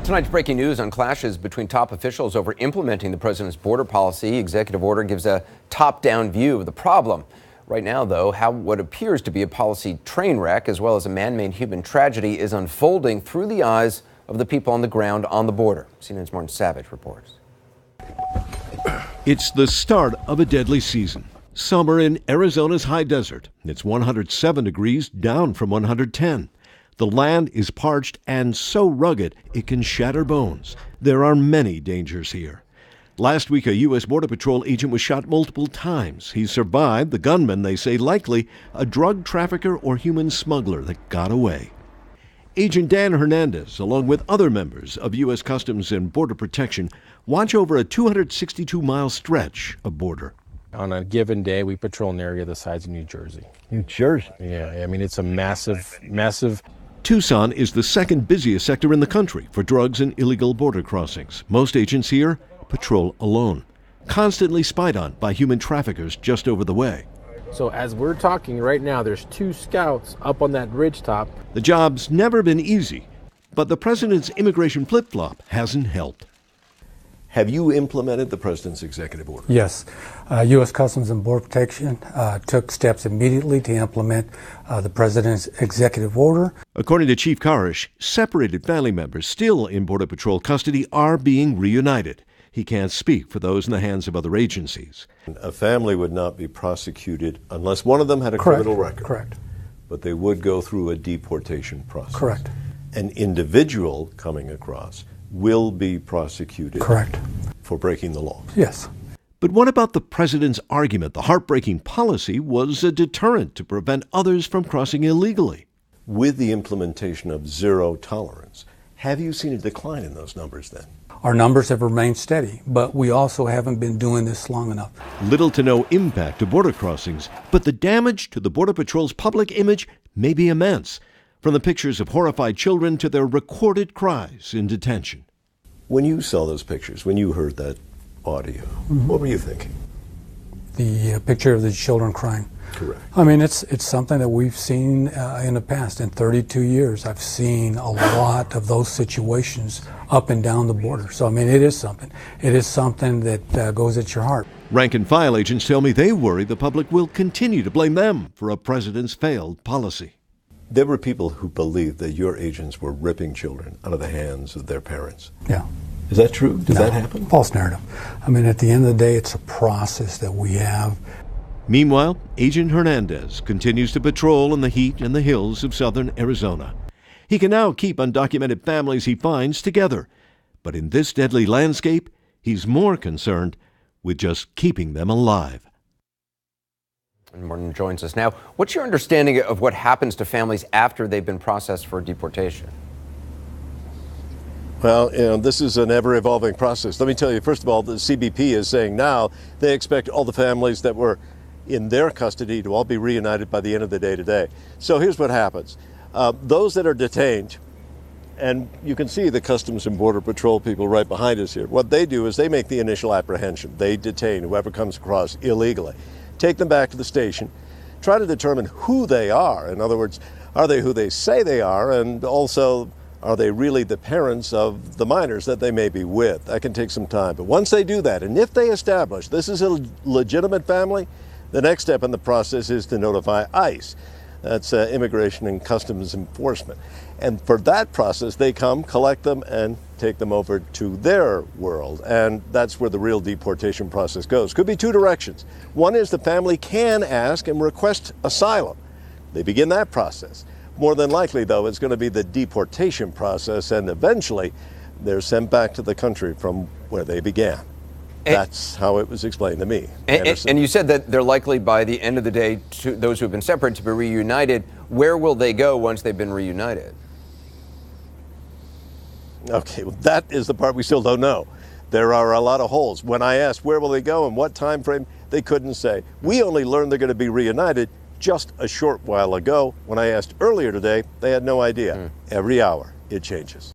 Tonight's breaking news on clashes between top officials over implementing the president's border policy. Executive order gives a top-down view of the problem. Right now, though, how what appears to be a policy train wreck, as well as a man-made human tragedy, is unfolding through the eyes of the people on the ground on the border. CNN's Martin Savidge reports. It's the start of a deadly season. Summer in Arizona's high desert. It's 107 degrees, down from 110. The land is parched and so rugged it can shatter bones. There are many dangers here. Last week, a U.S. Border Patrol agent was shot multiple times. He survived. The gunman, they say, likely a drug trafficker or human smuggler that got away. Agent Dan Hernandez, along with other members of U.S. Customs and Border Protection, watch over a 262-mile stretch of border. On a given day, we patrol an area the size of New Jersey. New Jersey? Yeah, I mean, it's a massive. Tucson is the second busiest sector in the country for drugs and illegal border crossings. Most agents here patrol alone, constantly spied on by human traffickers just over the way. So as we're talking right now, there's 2 scouts up on that ridgetop. The job's never been easy, but the president's immigration flip-flop hasn't helped. Have you implemented the president's executive order? Yes. U.S. Customs and Border Protection took steps immediately to implement the president's executive order. According to Chief Karish, separated family members still in Border Patrol custody are being reunited. He can't speak for those in the hands of other agencies. A family would not be prosecuted unless one of them had a criminal record. Correct. But they would go through a deportation process. Correct. An individual coming across will be prosecuted. Correct. For breaking the law. Yes. But what about the president's argument the heartbreaking policy was a deterrent to prevent others from crossing illegally? With the implementation of zero tolerance, have you seen a decline in those numbers then? Our numbers have remained steady, but we also haven't been doing this long enough. Little to no impact to border crossings, but the damage to the Border Patrol's public image may be immense, from the pictures of horrified children to their recorded cries in detention. When you saw those pictures, when you heard that audio, what were you thinking? The picture of the children crying. Correct. I mean, it's something that we've seen in the past. In 32 years, I've seen a lot of those situations up and down the border. So, I mean, it is something. It is something that goes at your heart. Rank and file agents tell me they worry the public will continue to blame them for a president's failed policy. There were people who believed that your agents were ripping children out of the hands of their parents. Yeah. Is that true? Does that happen? False narrative. I mean, at the end of the day, it's a process that we have. Meanwhile, Agent Hernandez continues to patrol in the heat and the hills of southern Arizona. He can now keep undocumented families he finds together. But in this deadly landscape, he's more concerned with just keeping them alive. And Martin joins us now. What's your understanding of what happens to families after they've been processed for deportation? Well, this is an ever-evolving process. Let me tell you, first of all, the CBP is saying now they expect all the families that were in their custody to all be reunited by the end of the day today. So here's what happens. Those that are detained, and you can see the Customs and Border Patrol people right behind us here, what they do is they make the initial apprehension. They detain whoever comes across illegally, take them back to the station, try to determine who they are. In other words, are they who they say they are, and also are they really the parents of the minors that they may be with? That can take some time. But once they do that, and if they establish this is a legitimate family, the next step in the process is to notify ICE. That's Immigration and Customs Enforcement. And for that process, they come, collect them, and take them over to their world. And that's where the real deportation process goes. Could be 2 directions. One is the family can ask and request asylum. They begin that process. More than likely, though, it's going to be the deportation process, and eventually they're sent back to the country from where they began. That's how it was explained to me. And you said that they're likely by the end of the day, those who have been separated, to be reunited. Where will they go once they've been reunited? Okay, well, that is the part we still don't know. There are a lot of holes. When I asked where will they go and what time frame, they couldn't say. We only learned they're going to be reunited just a short while ago. When I asked earlier today, they had no idea. Every hour, it changes.